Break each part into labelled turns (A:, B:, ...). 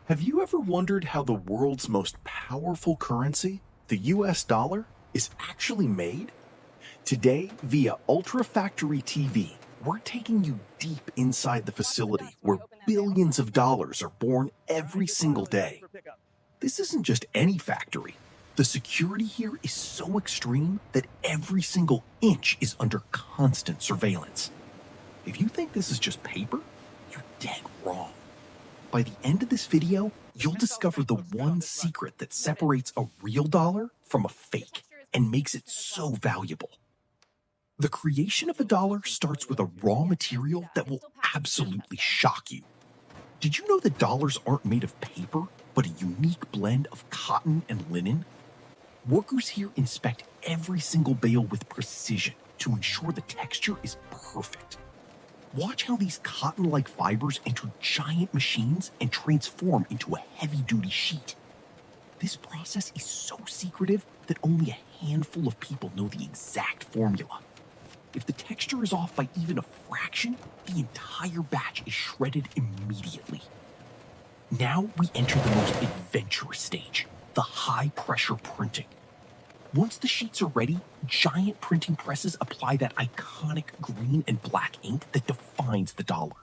A: Have you ever wondered how the world's most powerful currency, the US dollar, is actually made? Today, via Ultra Factory TV, we're taking you deep inside the facility where billions of dollars are born every single day. This isn't just any factory. The security here is so extreme that every single inch is under constant surveillance. If you think this is just paper, you're dead wrong. By the end of this video, you'll discover the one secret that separates a real dollar from a fake and makes it so valuable. The creation of a dollar starts with a raw material that will absolutely shock you. Did you know that dollars aren't made of paper, but a unique blend of cotton and linen? Workers here inspect every single bale with precision to ensure the texture is perfect. Watch how these cotton-like fibers enter giant machines and transform into a heavy-duty sheet. This process is so secretive that only a handful of people know the exact formula. If the texture is off by even a fraction, the entire batch is shredded immediately. Now we enter the most adventurous stage, the high-pressure printing. Once the sheets are ready, giant printing presses apply that iconic green and black ink that defines the dollar.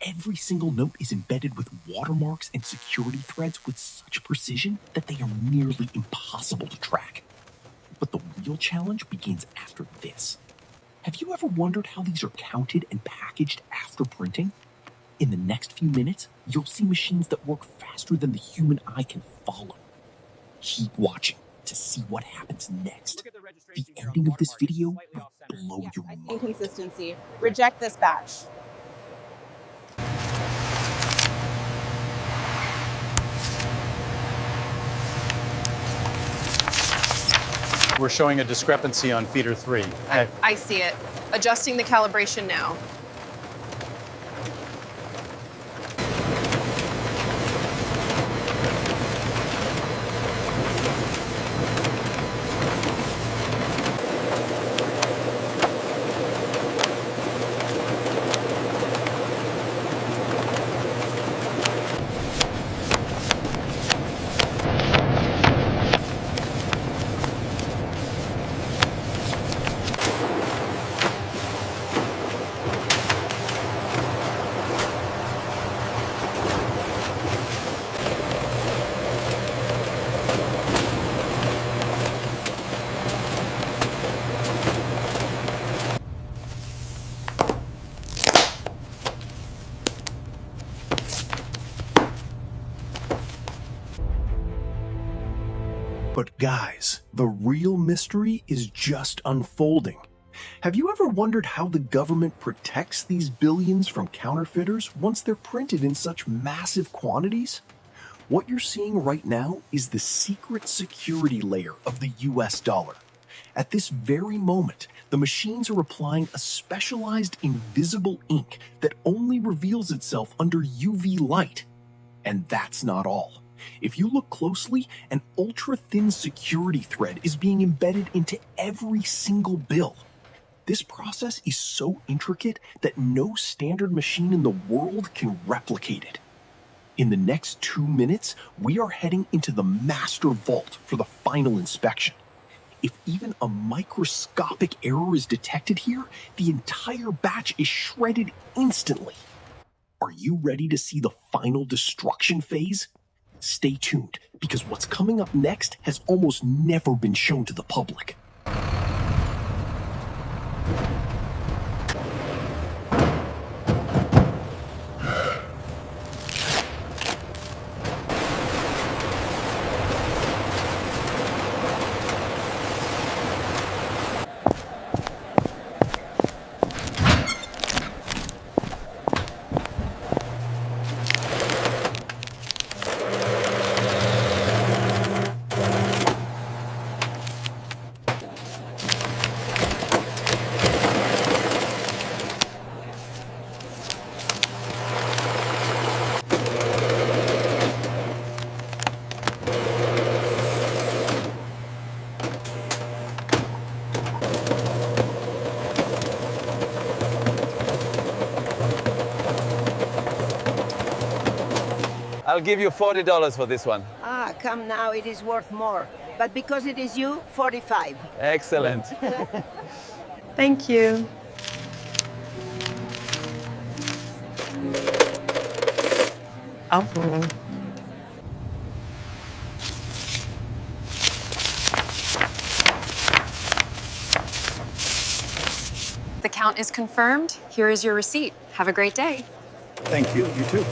A: Every single note is embedded with watermarks and security threads with such precision that they are nearly impossible to track. But the real challenge begins after this. Have you ever wondered how these are counted and packaged after printing? In the next few minutes, you'll see machines that work faster than the human eye can follow. Keep watching to see what happens next. The ending of this video will blow your mind.
B: Inconsistency. Reject this batch.
C: We're showing a discrepancy on feeder 3.
D: I see it. Adjusting the calibration now.
A: But guys, the real mystery is just unfolding. Have you ever wondered how the government protects these billions from counterfeiters once they're printed in such massive quantities? What you're seeing right now is the secret security layer of the US dollar. At this very moment, the machines are applying a specialized invisible ink that only reveals itself under UV light. And that's not all. If you look closely, an ultra-thin security thread is being embedded into every single bill. This process is so intricate that no standard machine in the world can replicate it. In the next 2 minutes, we are heading into the master vault for the final inspection. If even a microscopic error is detected here, the entire batch is shredded instantly. Are you ready to see the final destruction phase? Stay tuned, because what's coming up next has almost never been shown to the public.
E: I'll give you $40 for this one.
F: Ah, come now, it is worth more. But because it is you, 45.
E: Excellent.
D: Thank you. Oh. The count is confirmed. Here is your receipt. Have a great day.
C: Thank you. You too.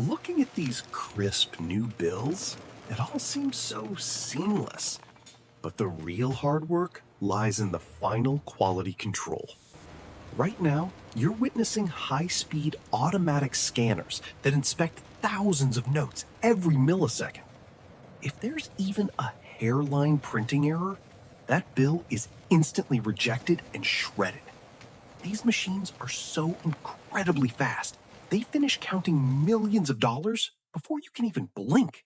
A: Looking at these crisp new bills, it all seems so seamless. But the real hard work lies in the final quality control. Right now, you're witnessing high-speed automatic scanners that inspect thousands of notes every millisecond. If there's even a hairline printing error, that bill is instantly rejected and shredded. These machines are so incredibly fast, they finish counting millions of dollars before you can even blink.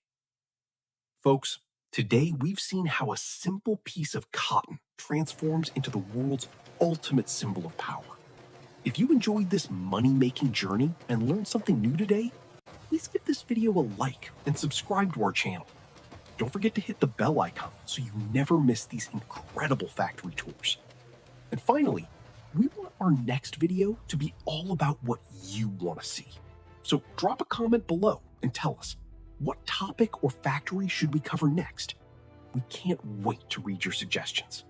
A: Folks, today we've seen how a simple piece of cotton transforms into the world's ultimate symbol of power. If you enjoyed this money-making journey and learned something new today, please give this video a like and subscribe to our channel. Don't forget to hit the bell icon so you never miss these incredible factory tours. And finally, we want our next video to be all about what you want to see. So drop a comment below and tell us, what topic or factory should we cover next? We can't wait to read your suggestions.